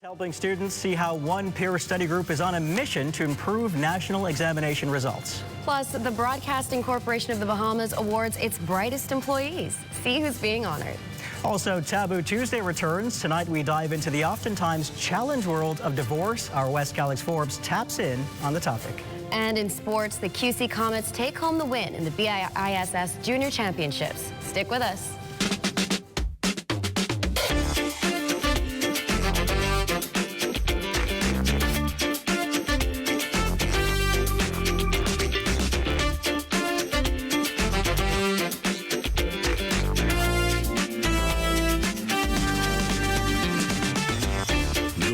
Helping students see how one peer study group is on a mission to improve national examination results. Plus, the Broadcasting Corporation of the Bahamas awards its brightest employees. See who's being honored. Also, Taboo Tuesday returns. Tonight we dive into the oftentimes challenged world of divorce. Our West Calix Forbes taps in on the topic. And in sports, the QC Comets take home the win in the BISS Junior Championships. Stick with us.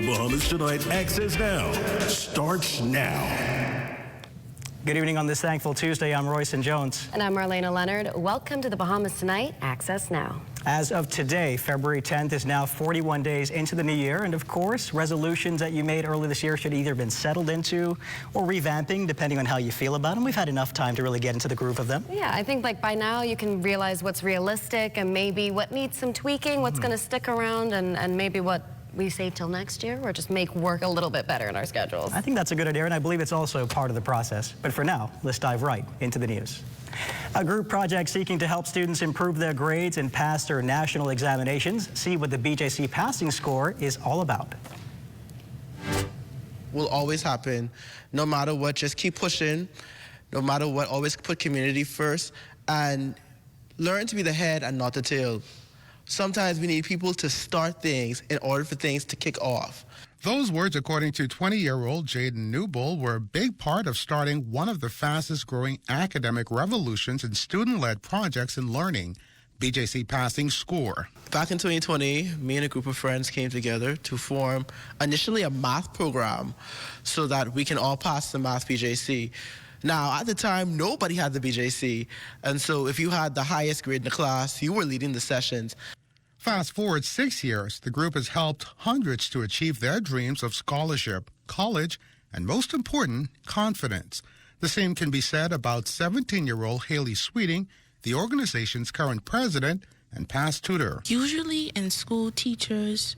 Bahamas Tonight Access Now starts now. Good evening on this thankful Tuesday. I'm Royson Jones. And I'm Marlena Leonard. Welcome to the Bahamas Tonight Access Now. As of today, February 10th is now 41 days into the new year. And of course, resolutions that you made earlier this year should either have been settled into or revamping, depending on how you feel about them. We've had enough time to really get into the groove of them. Yeah, I think by now you can realize what's realistic and maybe what needs some tweaking, what's going to stick around, and maybe what we save till next year, or just make work a little bit better in our schedules. I think that's a good idea, and I believe it's also part of the process. But for now, let's dive right into the news. A group project seeking to help students improve their grades and pass their national examinations. See what the BJC passing score is all about. Will always happen, no matter what. Just keep pushing, no matter what. Always put community first, and learn to be the head and not the tail. Sometimes we need people to start things in order for things to kick off. Those words, according to 20-year-old Jaden Newbull, were a big part of starting one of the fastest-growing academic revolutions in student-led projects in learning, BJC Passing Score. Back in 2020, me and a group of friends came together to form initially a math program so that we can all pass the math BJC. Now, at the time, nobody had the BJC, and so if you had the highest grade in the class, you were leading the sessions. Fast forward 6 years, the group has helped hundreds to achieve their dreams of scholarship, college, and most important, confidence. The same can be said about 17-year-old Haley Sweeting, the organization's current president and past tutor. Usually in school, teachers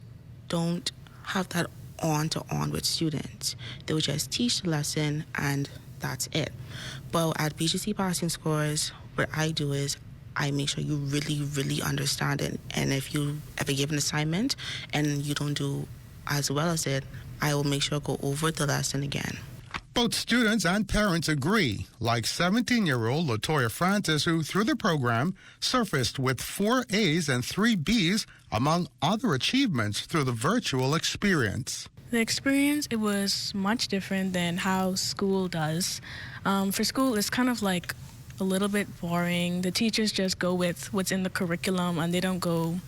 don't have that on-to-on with students. They'll just teach the lesson and that's it. But at BJC Passing Scores, what I do is I make sure you really understand it. And if you ever give an assignment and you don't do as well as it, I will make sure to go over the lesson again. Both students and parents agree, like 17-year-old Latoya Francis, who through the program surfaced with 4 A's and 3 B's, among other achievements through the virtual experience. The experience, it was much different than how school does. For school, it's kind of like a little bit boring. The teachers just go with what's in the curriculum and they don't go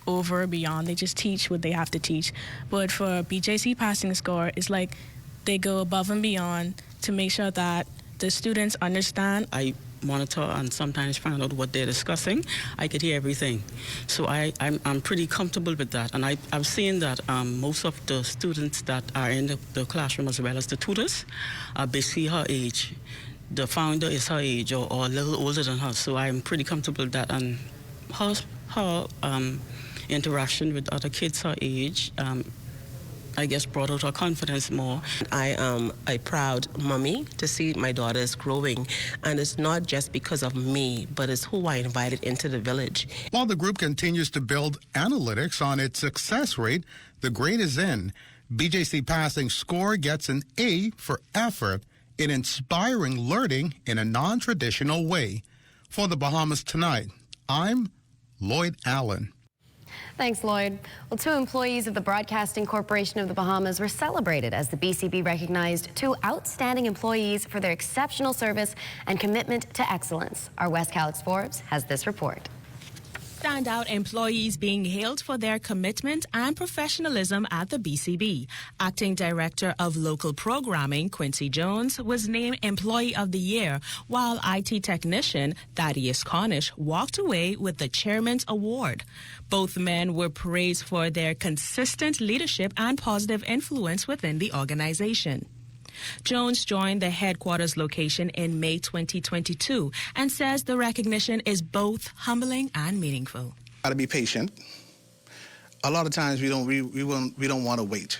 over or beyond. They just teach what they have to teach. But for BJC Passing Score, it's like they go above and beyond to make sure that the students understand. I monitor and sometimes find out what they're discussing. I could hear everything. So I'm pretty comfortable with that. And I've seen that most of the students that are in the classroom, as well as the tutors, are basically her age. The founder is her age or a little older than her. So I'm pretty comfortable with that. And her interaction with other kids her age, I guess, brought out her confidence more. I am a proud mommy to see my daughters growing, and it's not just because of me, but it's who I invited into the village. While the group continues to build analytics on its success rate, the grade is in. BJC Passing Score gets an A for effort in inspiring learning in a non-traditional way. For the Bahamas Tonight, I'm Lloyd Allen. Thanks, Lloyd. Well, 2 employees of the Broadcasting Corporation of the Bahamas were celebrated as the BCB recognized 2 outstanding employees for their exceptional service and commitment to excellence. Our West Calix Forbes has this report. Standout employees being hailed for their commitment and professionalism at the BCB. Acting Director of Local Programming, Quincy Jones, was named Employee of the Year, while IT Technician Thaddeus Cornish walked away with the Chairman's Award. Both men were praised for their consistent leadership and positive influence within the organization. Jones joined the headquarters location in May 2022 and says the recognition is both humbling and meaningful. Got to be patient. a lot of times we don't want to wait.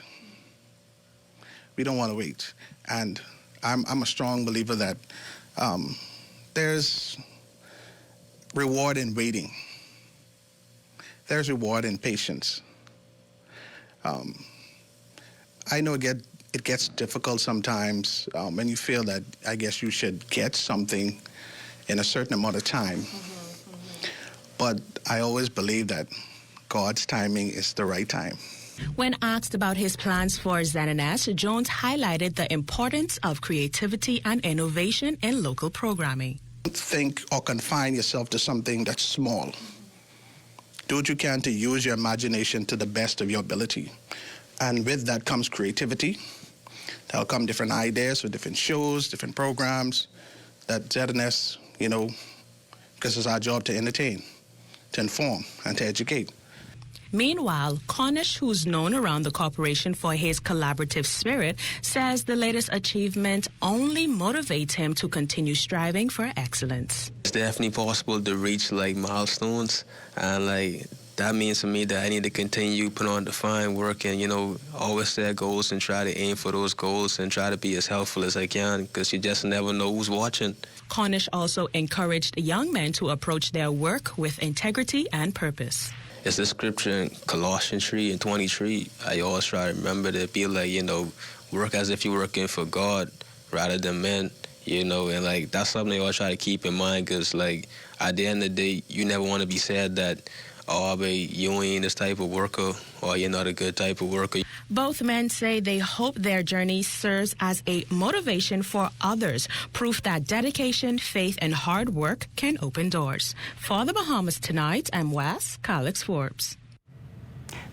We don't want to wait, and I'm a strong believer that there's reward in waiting. There's reward in patience. I know it gets difficult sometimes when you feel that I guess you should get something in a certain amount of time. But I always believe that God's timing is the right time. When asked about his plans for ZNS, Jones highlighted the importance of creativity and innovation in local programming. Don't think or confine yourself to something that's small. Do what you can to use your imagination to the best of your ability. And with that comes creativity. There'll come different ideas for different shows, different programs that ZNS, because it's our job to entertain, to inform, and to educate. Meanwhile, Cornish, who's known around the corporation for his collaborative spirit, says the latest achievement only motivates him to continue striving for excellence. It's definitely possible to reach milestones, and that means to me that I need to continue put on the fine work and always set goals and try to aim for those goals and try to be as helpful as I can, because you just never know who's watching. Cornish also encouraged young men to approach their work with integrity and purpose. It's the scripture in Colossians 3:23. I always try to remember to be work as if you're working for God rather than men, and that's something I always try to keep in mind, because at the end of the day, you never want to be said that, oh, but you ain't this type of worker, or you're not a good type of worker. Both men say they hope their journey serves as a motivation for others, proof that dedication, faith, and hard work can open doors. For the Bahamas Tonight, I'm Wes Calix Forbes.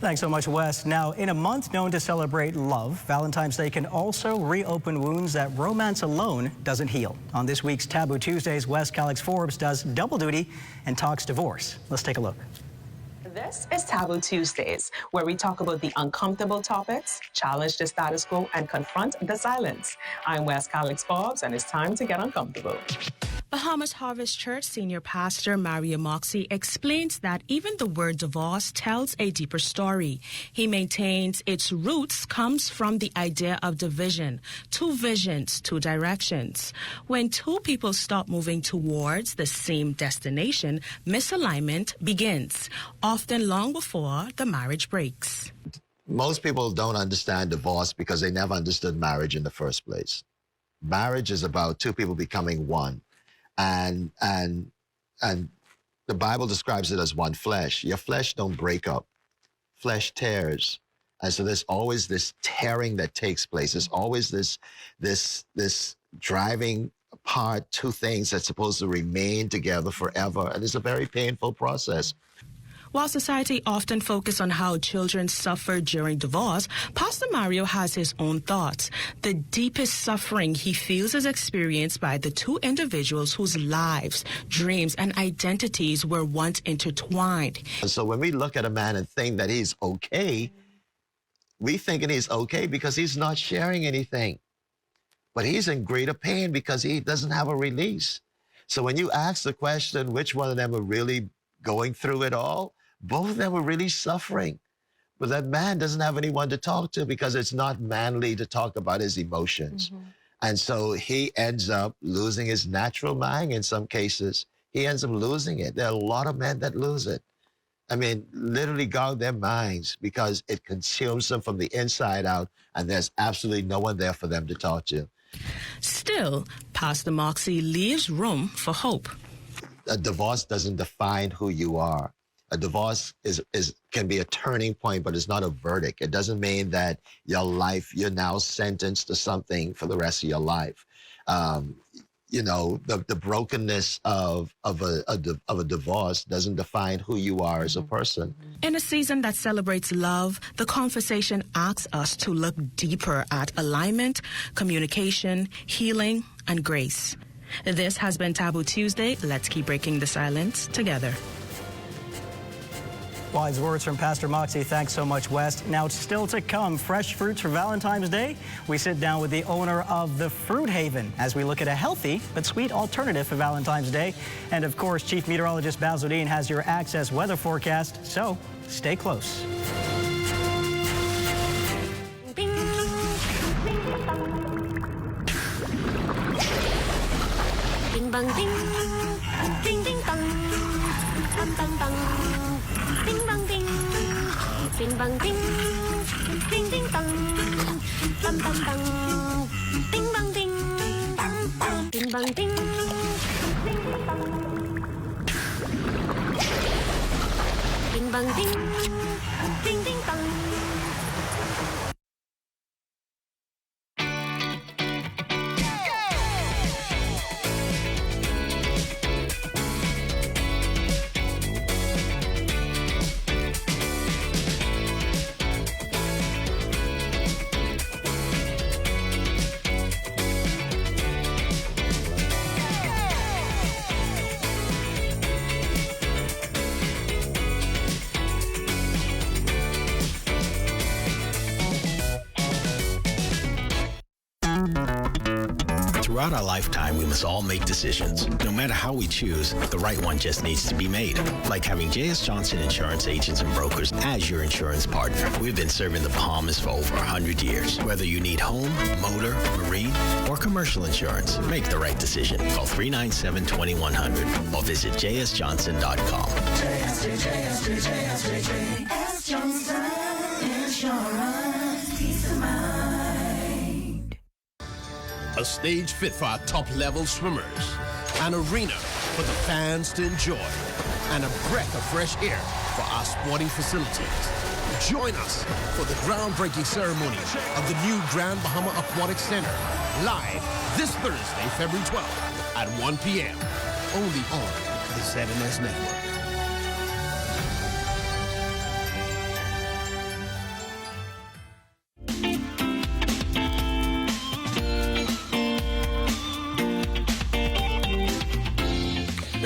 Thanks so much, Wes. Now, in a month known to celebrate love, Valentine's Day can also reopen wounds that romance alone doesn't heal. On this week's Taboo Tuesdays, Wes Calix Forbes does double duty and talks divorce. Let's take a look. This is Taboo Tuesdays, where we talk about the uncomfortable topics, challenge the status quo, and confront the silence. I'm Wes Calix Forbes, and it's time to get uncomfortable. Bahamas Harvest Church senior pastor Mario Moxie explains that even the word divorce tells a deeper story. He maintains its roots comes from the idea of division, two visions, two directions. When two people stop moving towards the same destination, misalignment begins, often long before the marriage breaks. Most people don't understand divorce because they never understood marriage in the first place. Marriage is about two people becoming one. And the Bible describes it as one flesh. Your flesh don't break up. Flesh tears. And so there's always this tearing that takes place. There's always this driving apart two things that's supposed to remain together forever. And it's a very painful process. While society often focuses on how children suffer during divorce, Pastor Mario has his own thoughts. The deepest suffering he feels is experienced by the two individuals whose lives, dreams, and identities were once intertwined. So when we look at a man and think that he's okay, we thinking he's okay because he's not sharing anything. But he's in greater pain because he doesn't have a release. So when you ask the question, which one of them are really going through it all, both of them were really suffering. But that man doesn't have anyone to talk to because it's not manly to talk about his emotions. Mm-hmm. And so he ends up losing his natural mind in some cases. He ends up losing it. There are a lot of men that lose it. I mean, literally gog their minds because it consumes them from the inside out, and there's absolutely no one there for them to talk to. Still, Pastor Moxie leaves room for hope. A divorce doesn't define who you are. A divorce can be a turning point, but it's not a verdict. It doesn't mean that you're now sentenced to something for the rest of your life. The brokenness of a divorce doesn't define who you are as a person. In a season that celebrates love, the conversation asks us to look deeper at alignment, communication, healing, and grace. This has been Taboo Tuesday. Let's keep breaking the silence together. Wise words from Pastor Moxie. Thanks so much, Wes. Now, still to come, fresh fruits for Valentine's Day. We sit down with the owner of the Fruit Haven as we look at a healthy but sweet alternative for Valentine's Day. And, of course, Chief Meteorologist Basil Dean has your Access weather forecast. So Stay close. Bing bang ding, ding ding dong, bang bang bang, ding bang ding, bing bang ding, ding ding dong, bang bang bang, ding bang ding, ding bang ding, ding ding dong, bing bang ding, ding ding dong. Throughout our lifetime, we must all make decisions. No matter how we choose, the right one just needs to be made. Like having J.S. Johnson Insurance Agents and Brokers as your insurance partner. We've been serving the Bahamas for over 100 years. Whether you need home, motor, marine, or commercial insurance, make the right decision. Call 397-2100 or visit jsjohnson.com. JS Johnson Insurance, peace of mind. A stage fit for our top-level swimmers, an arena for the fans to enjoy, and a breath of fresh air for our sporting facilities. Join us for the groundbreaking ceremony of the new Grand Bahama Aquatic Center, live this Thursday, February 12th at 1 p.m., only on the ZNS Network.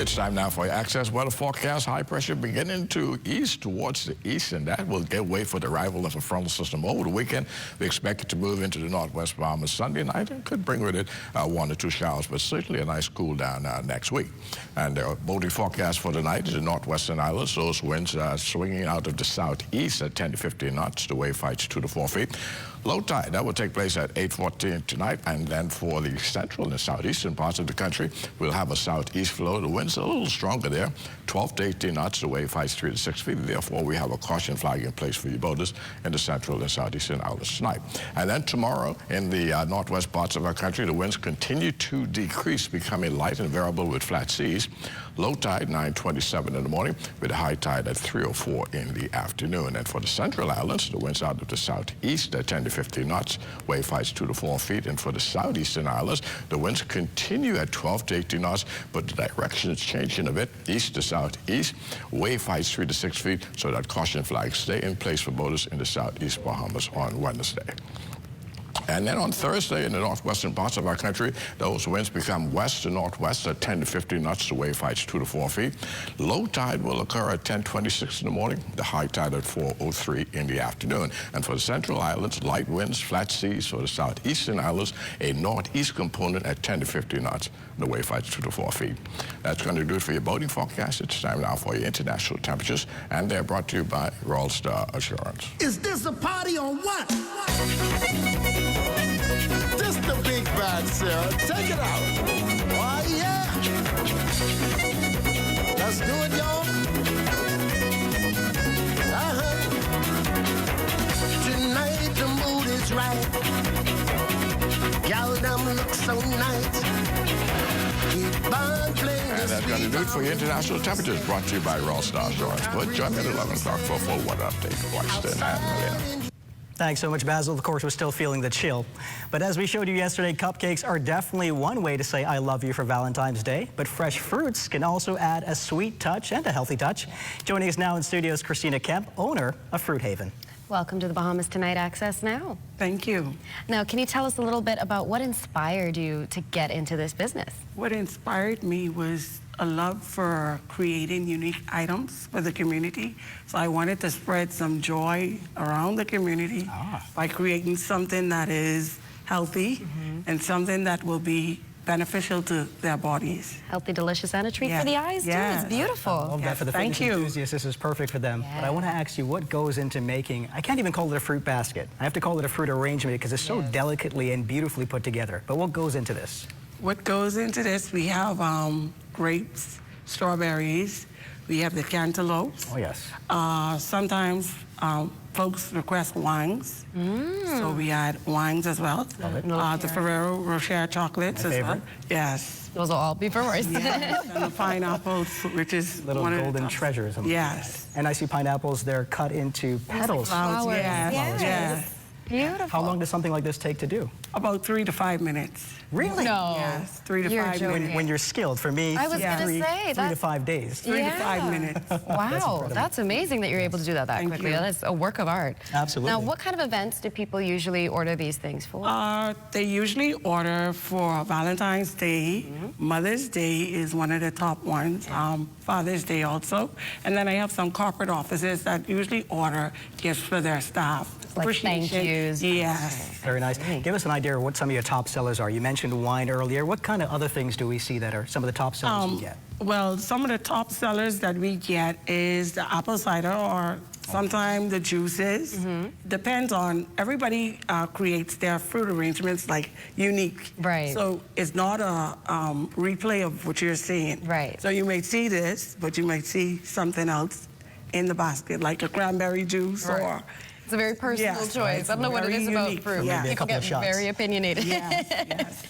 It's time now for your access weather forecast. High pressure beginning to ease towards the east, and that will give way for the arrival of a frontal system over the weekend. We expect it to move into the northwest Bahamas Sunday night and could bring with it 1 or 2 showers, but certainly a nice cool down next week. And the boating forecast for tonight is the northwestern islands. Those winds are swinging out of the southeast at 10 to 15 knots. The wave heights 2 to 4 feet. Low tide, that will take place at 8:14 tonight, and then for the central and southeastern parts of the country, we'll have a southeast flow. The winds are a little stronger there, 12 to 18 knots. The wave heights 3 to 6 feet. Therefore, we have a caution flag in place for you boaters in the central and southeastern islands tonight. And then tomorrow, in the northwest parts of our country, the winds continue to decrease, becoming light and variable with flat seas. Low tide 9:27 in the morning, with a high tide at 3:04 in the afternoon. And for the central islands, the winds out of the southeast at 10 to 15 knots, wave heights 2 to 4 feet. And for the southeastern islands, the winds continue at 12 to 18 knots, but the direction is changing a bit, east to southeast, wave heights 3 to 6 feet, so that caution flags stay in place for boaters in the southeast Bahamas on Wednesday. And then on Thursday, in the northwestern parts of our country, those winds become west to northwest at 10 to 15 knots. The wave heights 2 to 4 feet. Low tide will occur at 10:26 in the morning. The high tide at 4:03 in the afternoon. And for the central islands, light winds, flat seas. For the southeastern islands, a northeast component at 10 to 15 knots. The wave heights 2 to 4 feet. That's going to do it for your boating forecast. It's time now for your international temperatures, and they're brought to you by Royal Star Assurance. Is this a party or what? This the big bad, Sarah. Take it out. Oh, yeah. Let's do it, y'all. Tonight the mood is right. Y'all them look so nice. And that's going to do it for your international temperatures, brought to you by Royal Star Assurance. But join me at 11 o'clock for a full weather update. Washington and Melina. Thanks so much, Basil. Of course, we're still feeling the chill. But as we showed you yesterday, cupcakes are definitely one way to say I love you for Valentine's Day. But fresh fruits can also add a sweet touch and a healthy touch. Joining us now in studio is Christina Kemp, owner of Fruit Haven. Welcome to the Bahamas Tonight Access Now. Thank you. Now, can you tell us a little bit about what inspired you to get into this business? What inspired me was a love for creating unique items for the community. So I wanted to spread some joy around the community by creating something that is healthy and something that will be beneficial to their bodies. Healthy, delicious, and a treat Yes. for the eyes, too. Yes. It's beautiful. I love that for the Thank fitness you. enthusiasts. This is perfect for them. But I want to ask you, what goes into making, I can't even call it a fruit basket. I have to call it a fruit arrangement because it's so delicately and beautifully put together. But what goes into this? What goes into this, we have grapes, strawberries, we have the cantaloupe. Oh, yes. Sometimes folks request wines, so we add wines as well. Love it. The Ferrero Rocher chocolates My as favorite. well. Yes. Those will all be for worse. Yes. And the pineapples, which is Little one of the golden top- treasures. Yes. And I see pineapples, they're cut into petals. Flowers, Flowers. yes. Yes. Yes. Beautiful. How long does something like this take to do? About 3 to 5 minutes. Really? No. Yes, 3 to You're 5 joking. minutes. When you're skilled, for me, I was gonna say, 3 to that's- 5 days. 3 to 5 minutes. Wow, that's amazing that you're able to do that Thank quickly. you. That's a work of art. Absolutely. Now, what kind of events do people usually order these things for? They usually order for Valentine's Day. Mother's Day is one of the top ones. Father's Day also. And then I have some corporate offices that usually order gifts for their staff. Like thank yous. Yes. Very nice. Give us an idea of what some of your top sellers are. You mentioned wine earlier. What kind of other things do we see that are some of the top sellers you get? Well, some of the top sellers that we get is the apple cider or sometimes the juices. Depends on, everybody creates their fruit arrangements like unique. Right. So it's not a replay of what you're seeing. Right. So you may see this, but you might see something else in the basket, like a cranberry juice or... It's a very personal Yes, choice. I don't know what it very is about unique. fruit. Yeah. Maybe a People couple of get shots. very opinionated. Yes, yes.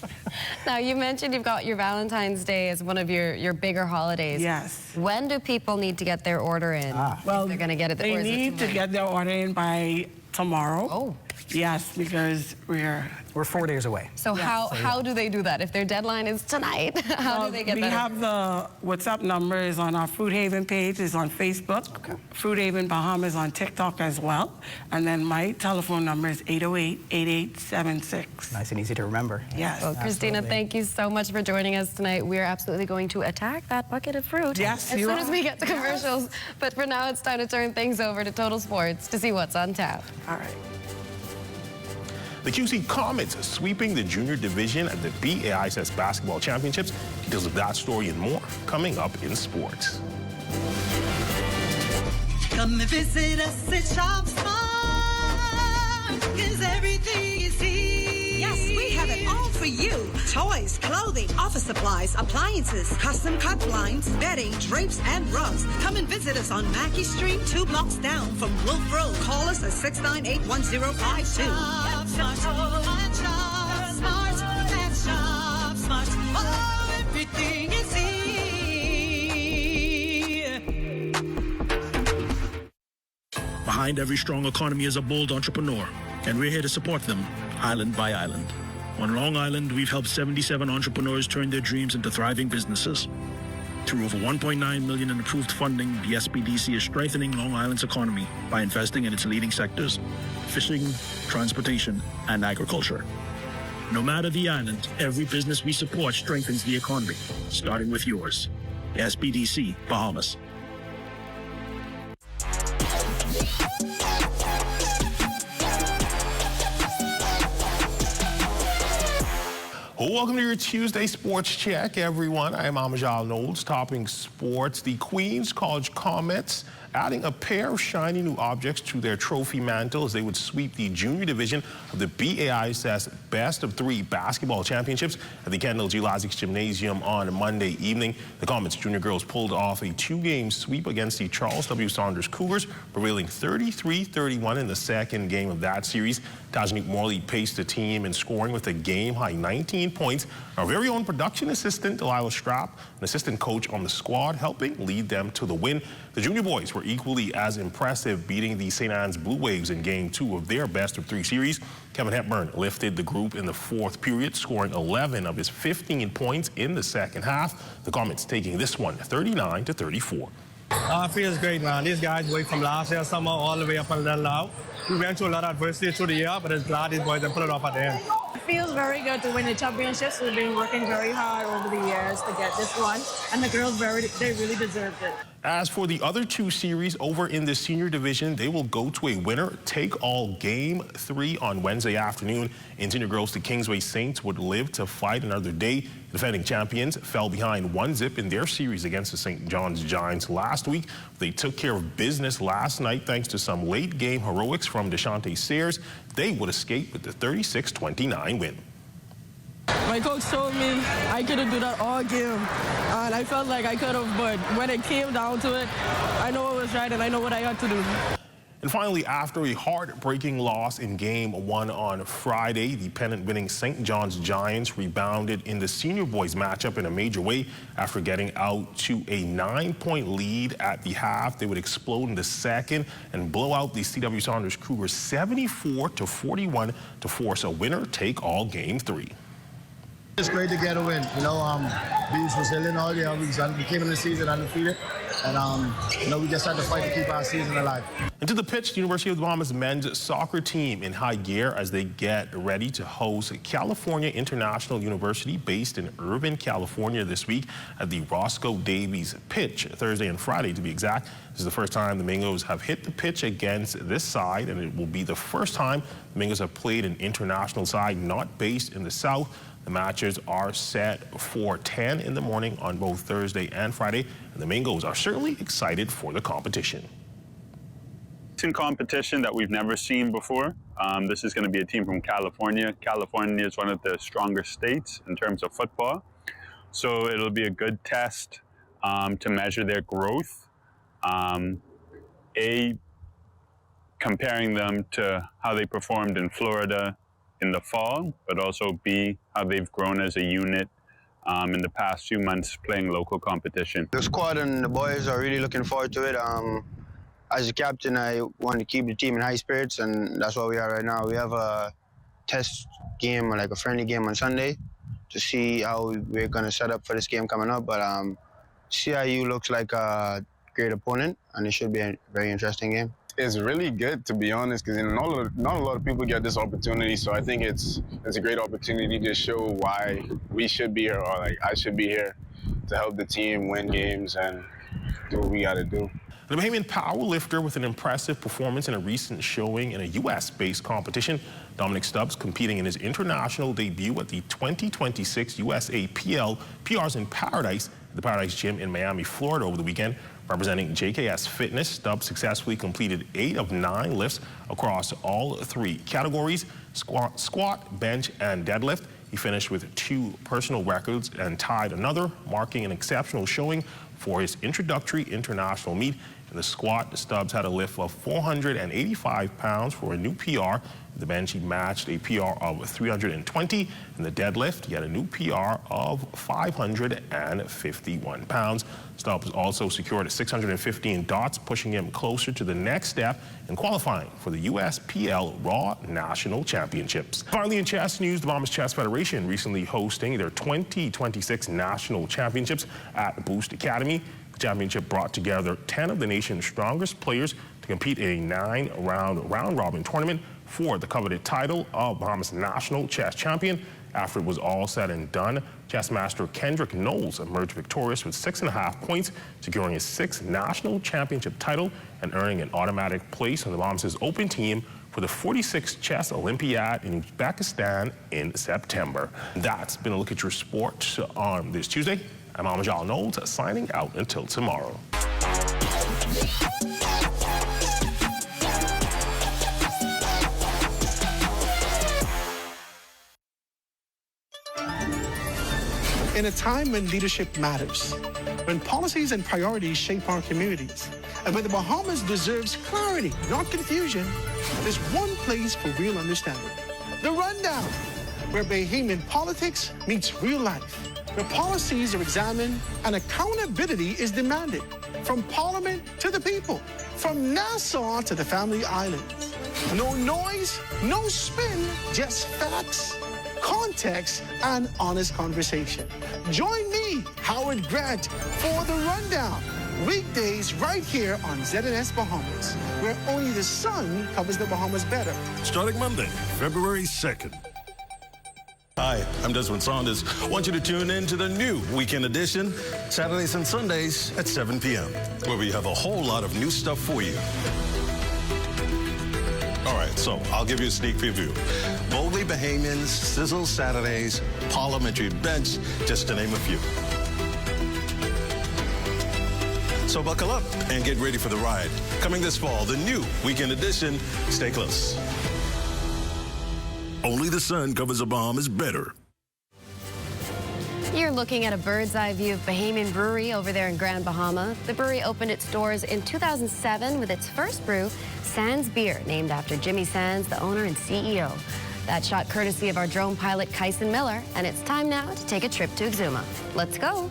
Now, you mentioned you've got your Valentine's Day as one of your bigger holidays. Yes. When do people need to get their order in? Well, if they're going to get it. they or is it need to tonight? get their order in by tomorrow. Oh. Yes, because we're 4 days away. So how do they do that? If their deadline is tonight, how do they get we that? have the WhatsApp number is on our Fruit Haven page, is on Facebook. Fruit Haven Bahamas on TikTok as well. And then my telephone number is 808-8876. Nice and easy to remember. Yes. Well, Christina, Absolutely. thank you so much for joining us tonight. We're absolutely going to attack that bucket of fruit Yes, as you soon as are. we get to commercials. But for now, it's time to turn things over to Total Sports to see what's on tap. All right. The QC Comets sweeping the junior division at the BAISS Basketball Championships. Details of that story and more coming up in sports. Come and visit us at Shop Smart, 'cause everything is here. Yes, we have it all for you. Toys, clothing, office supplies, appliances, custom cut blinds, bedding, drapes, and rugs. Come and visit us on Mackey Street, 2 blocks down from Wolf Road. Call us at 698-1052. Shop Smart, Shop Smart, that's Shop Smart. Oh, everything is here. Behind every strong economy is a bold entrepreneur, and we're here to support them, island by island. On Long Island, we've helped 77 entrepreneurs turn their dreams into thriving businesses. Through over $1.9 million in approved funding, the SBDC is strengthening Long Island's economy by investing in its leading sectors: fishing, transportation, and agriculture. No matter the island, every business we support strengthens the economy, starting with yours. SBDC, Bahamas. Welcome to your Tuesday Sports Check, everyone. I am Amajal Knowles, topping sports. The Queens College Comets adding a pair of shiny new objects to their trophy mantle as they would sweep the junior division of the BAISS Best of 3 Basketball Championships at the Kendall G. Laziks Gymnasium on Monday evening. The Comets junior girls pulled off a 2-game sweep against the Charles W. Saunders Cougars, prevailing 33-31 in the second game of that series. Tajanique Morley paced the team in scoring with a game-high 19 points. Our very own production assistant, Delilah Strapp, an assistant coach on the squad, helping lead them to the win. The junior boys were equally as impressive, beating the St. Anne's Blue Waves in Game 2 of their Best of 3 series. Kevin Hepburn lifted the group in the 4th period, scoring 11 of his 15 points in the second half. The Comets taking this one 39-34. Feels great, man. These guys wait from last year summer all the way up until now. We went through a lot of adversity through the year, but it's glad these boys have put it off at the end. feels very good to win the championships. We've been working very hard over the years to get this one, and the girls they really deserved it. As for the other two series over in the senior division, they will go to a winner-take-all game 3 on Wednesday afternoon. In senior girls, the Kingsway Saints would live to fight another day. The defending champions fell behind 1-0 in their series against the St. John's Giants last week. They took care of business last night thanks to some late-game heroics from Deshante Sayers. They would escape with the 36-29 win. My coach told me I couldn't do that all game, and I felt like I could have, but when it came down to it, I know what was right and I know what I had to do. And finally, after a heartbreaking loss in Game 1 on Friday, the pennant-winning St. John's Giants rebounded in the senior boys matchup in a major way. After getting out to a 9-point lead at the half, they would explode in the second and blow out the C.W. Saunders Cougars 74-41 to force a winner-take-all Game 3. It's great to get a win. You know, being Brazilian all year, we came in the season undefeated, and you know, we just had to fight to keep our season alive. Into the pitch, the University of the Bahamas men's soccer team in high gear as they get ready to host California International University based in Irvine, California this week at the Roscoe Davies pitch, Thursday and Friday to be exact. This is the first time the Mingos have hit the pitch against this side, and it will be the first time the Mingos have played an international side not based in the South. The matches are set for 10 in the morning on both Thursday and Friday, and the Mingos are certainly excited for the competition. It's in competition that we've never seen before. This is going to be a team from California. California is one of the stronger states in terms of football, so it'll be a good test to measure their growth. Comparing them to how they performed in Florida in the fall, but also B, how they've grown as a unit in the past few months playing local competition. The squad and the boys are really looking forward to it. As a captain, I want to keep the team in high spirits, and that's what we are right now. We have a test game, or like a friendly game on Sunday, to see how we're going to set up for this game coming up. But CIU looks like a great opponent, and it should be a very interesting game. It's really good, to be honest, because not a lot of people get this opportunity. So I think it's a great opportunity to show why we should be here, or like I should be here, to help the team win games and do what we got to do. The Bahamian powerlifter with an impressive performance in a recent showing in a U.S.-based competition. Dominic Stubbs competing in his international debut at the 2026 USA PRs in Paradise, the Paradise Gym in Miami, Florida over the weekend. Representing JKS Fitness, Stubbs successfully completed 8 of 9 lifts across all 3 categories, squat, bench, and deadlift. He finished with 2 personal records and tied another, marking an exceptional showing for his introductory international meet. In the squat, Stubbs had a lift of 485 pounds for a new PR. The bench, he matched a PR of 320. In the deadlift, he had a new PR of 551 pounds. Stubbs also secured 615 dots, pushing him closer to the next step in qualifying for the USPL Raw National Championships. Finally, in chess news, the Bahamas Chess Federation recently hosting their 2026 National Championships at Boost Academy. The championship brought together 10 of the nation's strongest players to compete in a 9-round round-robin tournament for the coveted title of Bahamas National Chess Champion. After it was all said and done, chess master Kendrick Knowles emerged victorious with 6.5 points, securing his 6th national championship title and earning an automatic place on the Bahamas' open team for the 46th Chess Olympiad in Uzbekistan in September. That's been a look at your sport on this Tuesday. I'm Amajal Knowles, signing out until tomorrow. In a time when leadership matters, when policies and priorities shape our communities, and when the Bahamas deserves clarity, not confusion, there's one place for real understanding. The Rundown, where Bahamian politics meets real life, where policies are examined and accountability is demanded, from Parliament to the people, from Nassau to the Family Islands. No noise, no spin, just facts, context, and honest conversation. Join me, Howard Grant, for The Rundown. Weekdays right here on ZNS Bahamas, where only the sun covers the Bahamas better. Starting Monday, February 2nd. Hi, I'm Desmond Saunders. I want you to tune in to the new Weekend Edition, Saturdays and Sundays at 7 p.m., where we have a whole lot of new stuff for you. All right, so I'll give you a sneak preview. Boldly Bahamians, Sizzle Saturdays, Parliamentary Bench, just to name a few. So buckle up and get ready for the ride. Coming this fall, the new Weekend Edition. Stay close. Only the sun covers the Bahamas better. You're looking at a bird's eye view of Bahamian Brewery over there in Grand Bahama. The brewery opened its doors in 2007 with its first brew, Sands Beer, named after Jimmy Sands, the owner and CEO. That shot courtesy of our drone pilot, Kyson Miller, and it's time now to take a trip to Exuma. Let's go.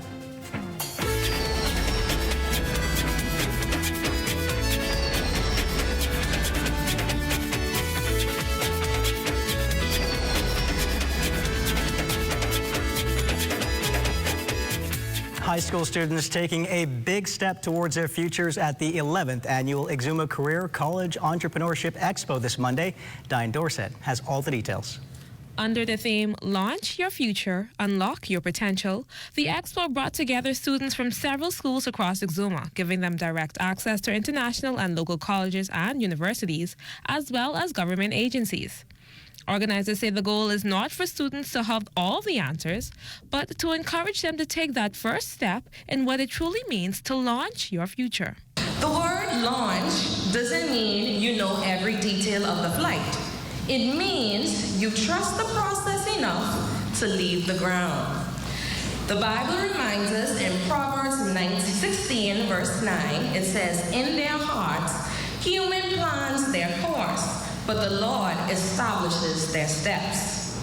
High school students taking a big step towards their futures at the 11th annual Exuma Career College Entrepreneurship Expo this Monday. Diane Dorsett has all the details. Under the theme, Launch Your Future, Unlock Your Potential, the expo brought together students from several schools across Exuma, giving them direct access to international and local colleges and universities, as well as government agencies. Organizers say the goal is not for students to have all the answers, but to encourage them to take that first step in what it truly means to launch your future. The word launch doesn't mean you know every detail of the flight. It means you trust the process enough to leave the ground. The Bible reminds us in Proverbs 16, verse 9, it says, "In their hearts, human plans their course, but the Lord establishes their steps."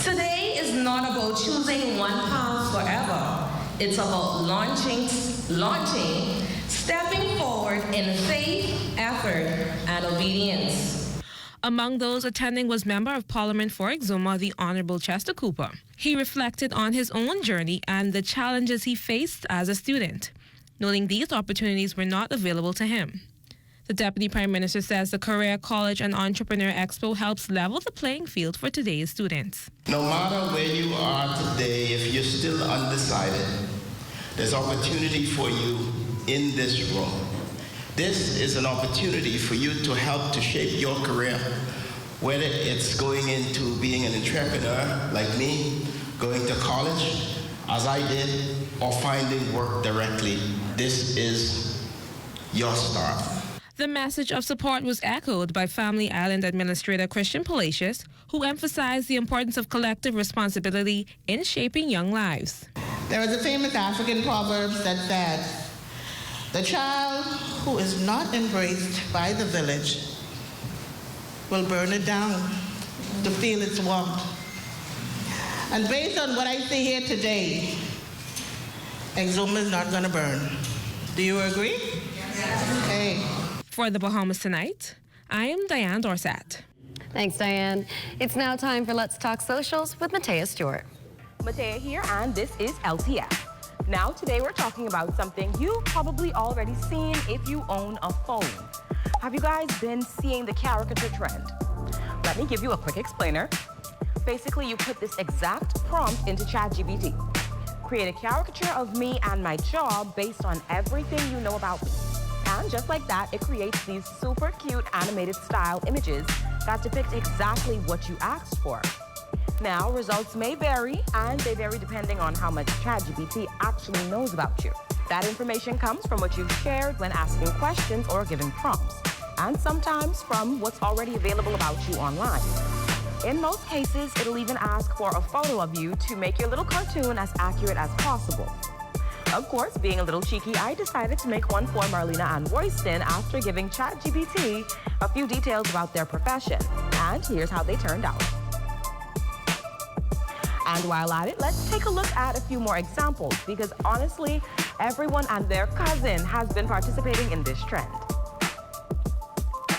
Today is not about choosing one path forever. It's about launching, stepping forward in faith, effort, and obedience. Among those attending was Member of Parliament for Exuma, the Honorable Chester Cooper. He reflected on his own journey and the challenges he faced as a student, noting these opportunities were not available to him. The Deputy Prime Minister says the Career College and Entrepreneur Expo helps level the playing field for today's students. No matter where you are today, if you're still undecided, there's opportunity for you in this room. This is an opportunity for you to help to shape your career, whether it's going into being an entrepreneur like me, going to college, as I did, or finding work directly. This is your start. The message of support was echoed by Family Island Administrator Christian Palacios, who emphasized the importance of collective responsibility in shaping young lives. There is a famous African proverb that says, "The child who is not embraced by the village will burn it down to feel its warmth." And based on what I see here today, Exuma is not going to burn. Do you agree? Yes. Okay. For the Bahamas Tonight, I am Diane Dorsett. Thanks, Diane. It's now time for Let's Talk Socials with Matea Stewart. Matea here, and this is LTF. Now, today we're talking about something you've probably already seen if you own a phone. Have you guys been seeing the caricature trend? Let me give you a quick explainer. Basically, you put this exact prompt into ChatGPT. Create a caricature of me and my job based on everything you know about me. And just like that, it creates these super cute animated style images that depict exactly what you asked for. Now, results may vary, and they vary depending on how much ChatGPT actually knows about you. That information comes from what you've shared when asking questions or giving prompts, and sometimes from what's already available about you online. In most cases, it'll even ask for a photo of you to make your little cartoon as accurate as possible. Of course, being a little cheeky, I decided to make one for Marlena and Royston after giving ChatGPT a few details about their profession. And here's how they turned out. And while at it, let's take a look at a few more examples, because honestly, everyone and their cousin has been participating in this trend.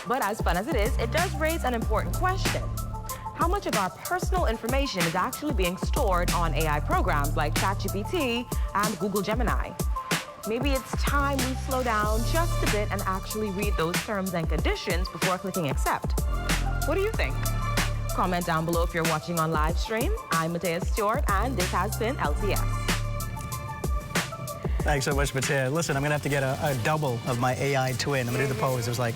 But as fun as it is, it does raise an important question. How much of our personal information is actually being stored on AI programs like ChatGPT and Google Gemini? Maybe it's time we slow down just a bit and actually read those terms and conditions before clicking accept. What do you think? comment down below if you're watching on live stream. I'm Matea Stewart, and this has been LTS. Thanks so much, Matea. Listen, I'm going to have to get a double of my AI twin. I'm going to do the pose. It was like...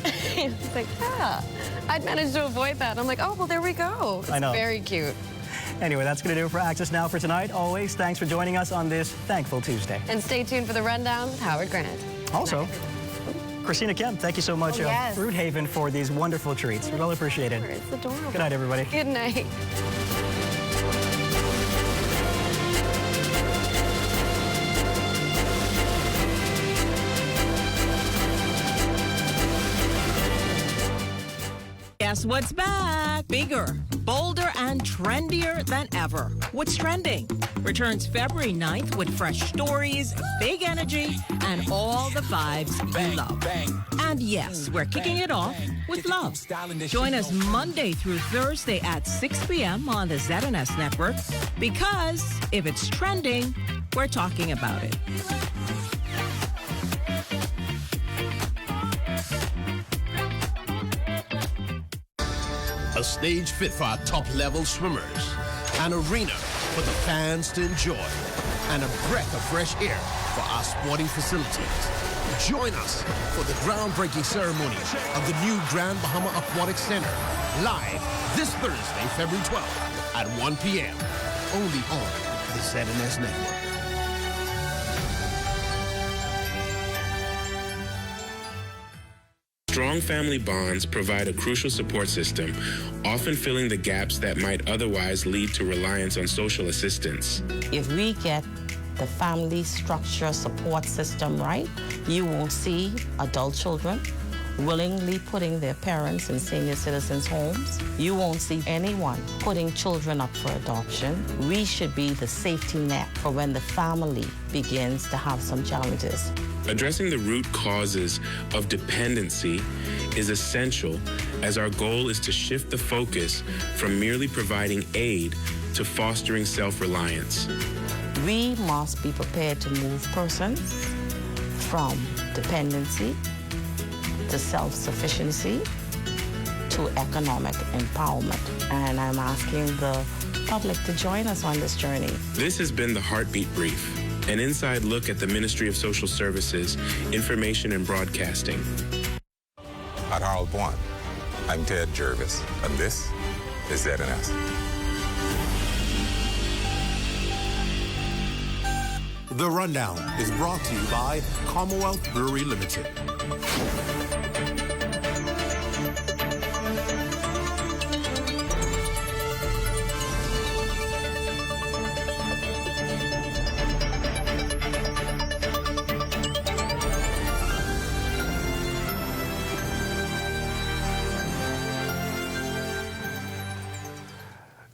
It's like, yeah, I'd managed to avoid that. I'm like, oh, well, there we go. It's I know. Very cute. Anyway, that's going to do it for Access Now for tonight. Always, thanks for joining us on this Thankful Tuesday. And stay tuned for the Rundown with Howard Grant. Also, Christina Kemp, thank you so much, yes. Fruit Haven, for these wonderful treats. Really appreciate it. It's adorable. Good night, everybody. Good night. Guess what's back? Bigger, bolder, and trendier than ever. What's Trending returns February 9th with fresh stories, big energy, and all the vibes you love. And yes, we're kicking it off with love. Join us Monday through Thursday at 6 p.m. on the ZNS network, because if it's trending, we're talking about it. A stage fit for our top-level swimmers, an arena for the fans to enjoy, and a breath of fresh air for our sporting facilities. Join us for the groundbreaking ceremony of the new Grand Bahama Aquatic Center, live this Thursday, February 12th at 1 p.m., only on the ZNS Network. Strong family bonds provide a crucial support system, often filling the gaps that might otherwise lead to reliance on social assistance. If we get the family structure support system right, you won't see adult children willingly putting their parents in senior citizens' homes. You won't see anyone putting children up for adoption. We should be the safety net for when the family begins to have some challenges. Addressing the root causes of dependency is essential, as our goal is to shift the focus from merely providing aid to fostering self-reliance. We must be prepared to move persons from dependency to self-sufficiency to economic empowerment. And I'm asking the public to join us on this journey. This has been the Heartbeat Brief, an inside look at the Ministry of Social Services, Information and Broadcasting. At Harold One, I'm Ted Jervis, and this is ZNS. The Rundown is brought to you by Commonwealth Brewery Limited.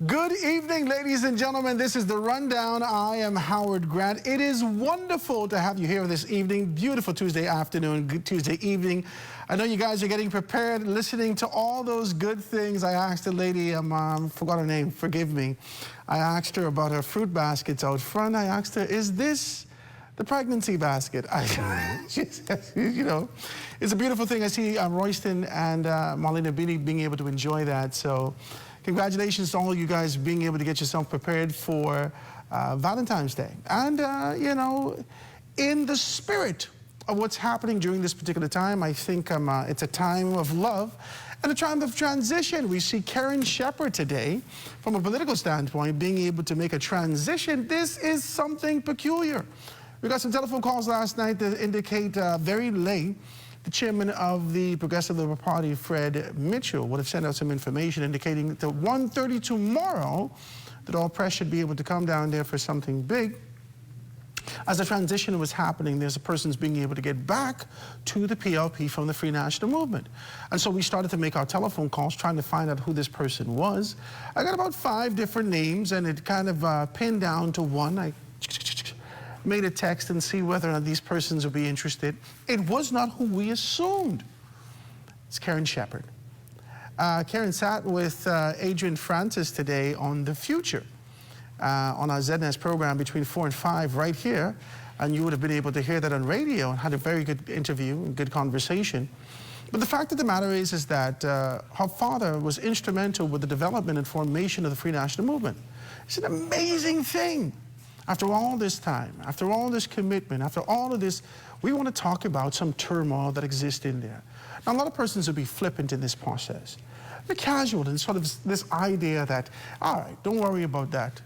Good evening, ladies and gentlemen. This is The Rundown. I am Howard Grant. It is wonderful to have you here this evening. Beautiful Tuesday afternoon, good Tuesday evening. I know you guys are getting prepared, listening to all those good things. I asked a lady, forgot her name, forgive me. I asked her about her fruit baskets out front. I asked her, is this the pregnancy basket? She says, you know, it's a beautiful thing. I see Royston and Marlena being able to enjoy that. So congratulations to all you guys being able to get yourself prepared for Valentine's Day. And, you know, in the spirit of what's happening during this particular time, I think it's a time of love and a time of transition. We see Karen Shepherd today, from a political standpoint, being able to make a transition. This is something peculiar. We got some telephone calls last night that indicate very late the chairman of the Progressive Liberal Party, Fred Mitchell, would have sent out some information indicating that at 1:30 tomorrow, that all press should be able to come down there for something big. As the transition was happening, there's a person's being able to get back to the PLP from the Free National Movement. And so we started to make our telephone calls trying to find out who this person was. I got about 5 different names, and it kind of pinned down to one. I made a text and see whether or not these persons would be interested. It was not who we assumed. It's Karen Shepherd. Karen sat with Adrian Francis today on The Future, on our ZNS program between 4 and 5 right here, and you would have been able to hear that on radio and had a very good interview and good conversation. But the fact of the matter is that her father was instrumental with the development and formation of the Free National Movement. It's an amazing thing. After all this time, after all this commitment, after all of this, we want to talk about some turmoil that exists in there. Now, a lot of persons will be flippant in this process. They're casual in sort of this idea that, all right, don't worry about that.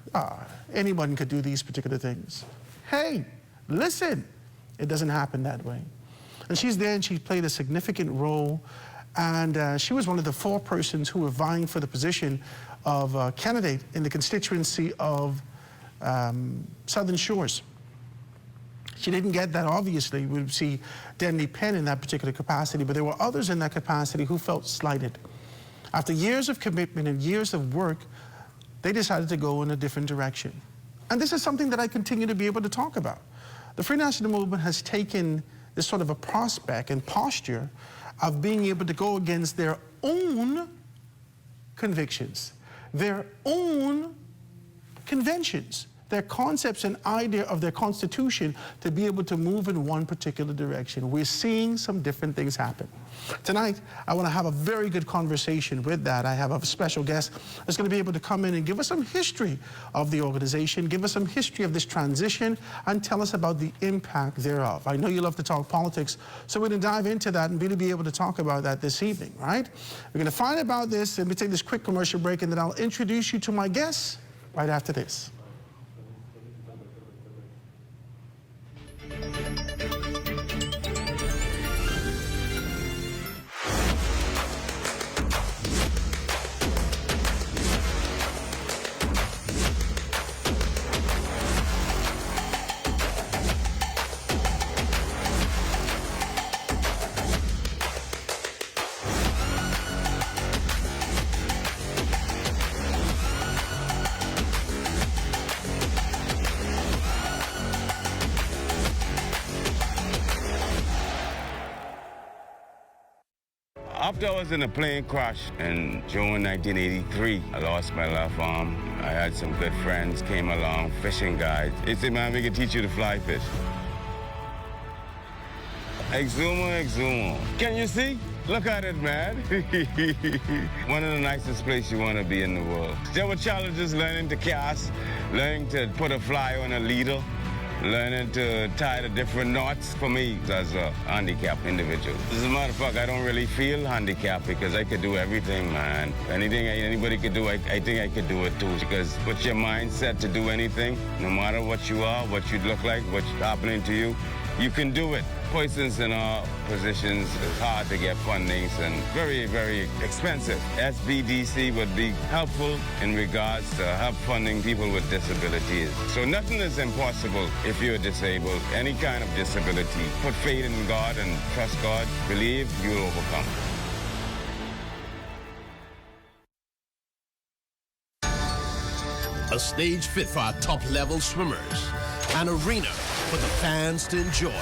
Anyone could do these particular things. Hey, listen, it doesn't happen that way. And she's there and she played a significant role. And she was one of the 4 persons who were vying for the position of candidate in the constituency of Southern Shores. She didn't get that, obviously. We would see Denny Penn in that particular capacity, but there were others in that capacity who felt slighted. After years of commitment and years of work, they decided to go in a different direction. And this is something that I continue to be able to talk about. The Free National Movement has taken this sort of a prospect and posture of being able to go against their own convictions, their own conventions, their concepts and idea of their constitution to be able to move in one particular direction. We're seeing some different things happen. Tonight, I want to have a very good conversation with that. I have a special guest that's going to be able to come in and give us some history of the organization, give us some history of this transition, and tell us about the impact thereof. I know you love to talk politics, so we're going to dive into that and really be able to talk about that this evening, right? We're going to find about this, and we take this quick commercial break, and then I'll introduce you to my guests right after this. After I was in a plane crash in June 1983, I lost my left arm. I had some good friends, came along, fishing guides. They said, man, we can teach you to fly fish. Exuma, Exuma. Can you see? Look at it, man. One of the nicest places you want to be in the world. There were challenges learning to cast, learning to put a fly on a leader, learning to tie the different knots. For me, as a handicapped individual, as a matter of fact, I don't really feel handicapped because I could do everything, man. Anything anybody could do, I think I could do it too. Because with your mindset to do anything, no matter what you are, what you look like, what's happening to you, you can do it. Persons in our positions, it's hard to get fundings and very, very expensive. SBDC would be helpful in regards to help funding people with disabilities. So nothing is impossible if you're disabled. Any kind of disability. Put faith in God and trust God. Believe you'll overcome. A stage fit for our top-level swimmers, an arena for the fans to enjoy,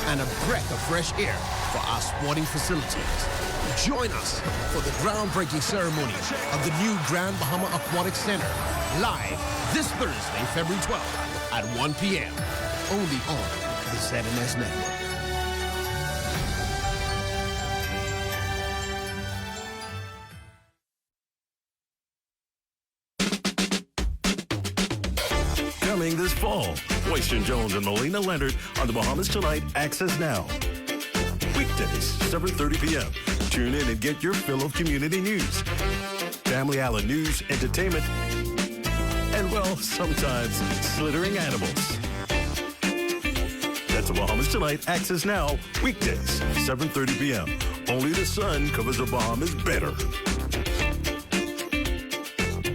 and a breath of fresh air for our sporting facilities. Join us for the groundbreaking ceremony of the new Grand Bahama Aquatic Center, live this Thursday, February 12th at 1 p.m. only on the ZNS Network. Coming this fall, Royston Jones and Melina Leonard on the Bahamas Tonight Access Now. Weekdays, 7:30 p.m. Tune in and get your fill of community news, Family Island news, entertainment, and, well, sometimes slithering animals. That's the Bahamas Tonight Access Now, weekdays, 7:30 p.m. Only the sun covers the Bahamas better.